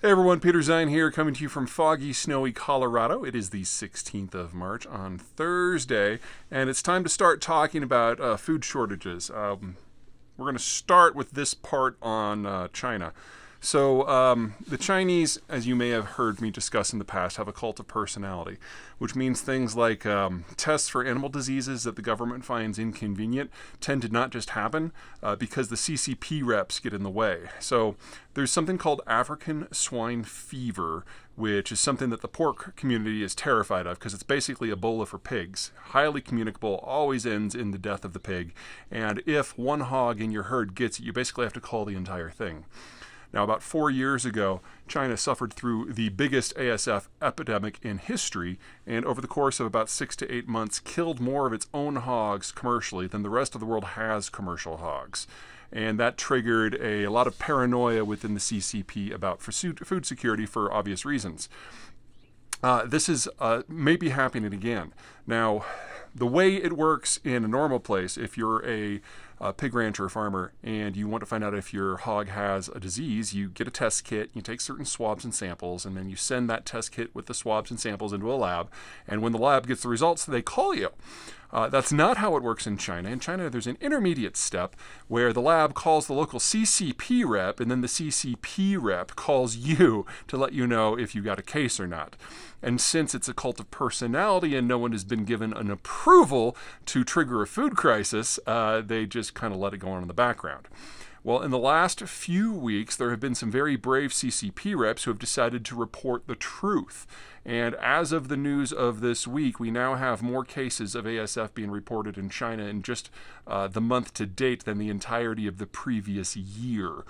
Hey everyone, Peter Zeihan here, coming to you from foggy, snowy Colorado. It is the 16th of March on Thursday, and it's time to start talking about food shortages. We're going to start with this part on China. So the Chinese, as you may have heard me discuss in the past, have a cult of personality, which means things like tests for animal diseases that the government finds inconvenient tend to not just happen because the CCP reps get in the way. So there's something called African swine fever, which is something that the pork community is terrified of because it's basically Ebola for pigs. Highly communicable, always ends in the death of the pig, and if one hog in your herd gets it, you basically have to call the entire thing. Now, about 4 years ago, China suffered through the biggest ASF epidemic in history, and over the course of about 6 to 8 months, killed more of its own hogs commercially than the rest of the world has commercial hogs. And that triggered a lot of paranoia within the CCP about food security for obvious reasons. This is maybe happening again. Now, the way it works in a normal place, if you're a pig rancher or farmer and you want to find out if your hog has a disease, you get a test kit, you take certain swabs and samples, and then you send that test kit with the swabs and samples into a lab, and when the lab gets the results, they call you. That's not how it works in China. In China, there's an intermediate step where the lab calls the local CCP rep, and then the CCP rep calls you to let you know if you got a case or not. And since it's a cult of personality and no one has been given an approval to trigger a food crisis, they just kind of let it go on in the background. Well, in the last few weeks, there have been some very brave CCP reps who have decided to report the truth. And as of the news of this week, we now have more cases of ASF being reported in China in just the month to date than the entirety of the previous year.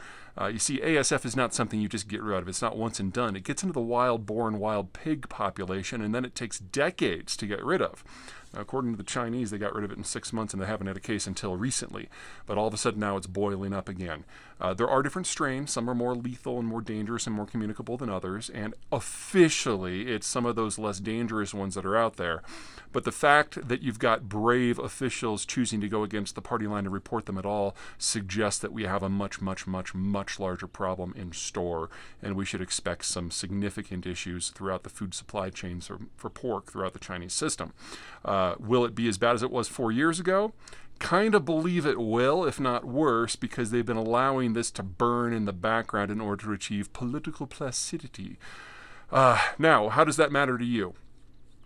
You see, ASF is not something you just get rid of. It's not once and done. It gets into the wild-born wild pig population, and then it takes decades to get rid of. Now, according to the Chinese, they got rid of it in 6 months, and they haven't had a case until recently. But all of a sudden now it's boiling up again. There are different strains. Some are more lethal and more dangerous and more communicable than others. And officially, it's some of those less dangerous ones that are out there. But the fact that you've got brave officials choosing to go against the party line and report them at all suggests that we have a much larger problem in store. And we should expect some significant issues throughout the food supply chains for pork throughout the Chinese system. Will it be as bad as it was 4 years ago? Kind of believe it will, if not worse, because they've been allowing this to burn in the background in order to achieve political placidity. Now, how does that matter to you?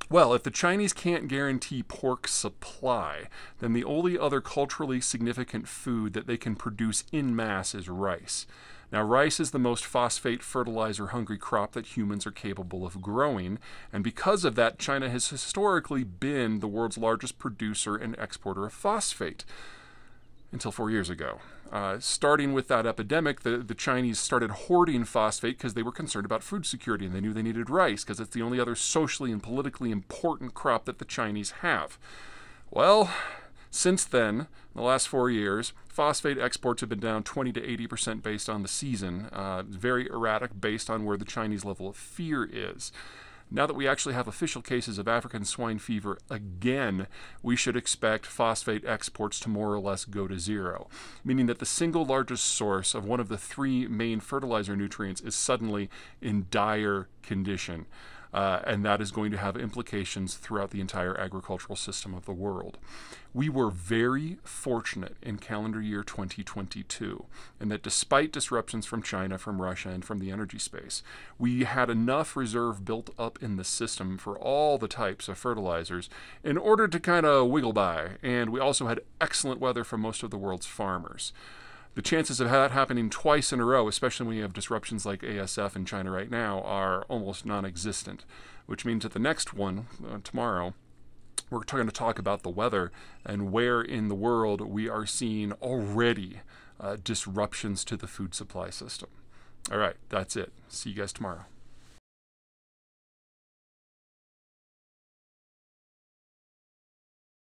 Well, if the Chinese can't guarantee pork supply, then the only other culturally significant food that they can produce en masse is rice. Now, rice is the most phosphate fertilizer-hungry crop that humans are capable of growing, and because of that, China has historically been the world's largest producer and exporter of phosphate, until 4 years ago. Starting with that epidemic, the Chinese started hoarding phosphate because they were concerned about food security, and they knew they needed rice because it's the only other socially and politically important crop that the Chinese have. Well, since then, in the last 4 years, phosphate exports have been down 20 to 80% based on the season, very erratic based on where the Chinese level of fear is. Now that we actually have official cases of African swine fever again, we should expect phosphate exports to more or less go to zero, meaning that the single largest source of one of the three main fertilizer nutrients is suddenly in dire condition. And that is going to have implications throughout the entire agricultural system of the world. We were very fortunate in calendar year 2022, in that despite disruptions from China, from Russia, and from the energy space, we had enough reserve built up in the system for all the types of fertilizers in order to kind of wiggle by, and we also had excellent weather for most of the world's farmers. The chances of that happening twice in a row, especially when you have disruptions like ASF in China right now, are almost non-existent, which means that the next one, tomorrow, we're going to talk about the weather and where in the world we are seeing already disruptions to the food supply system. All right, that's it. See you guys tomorrow.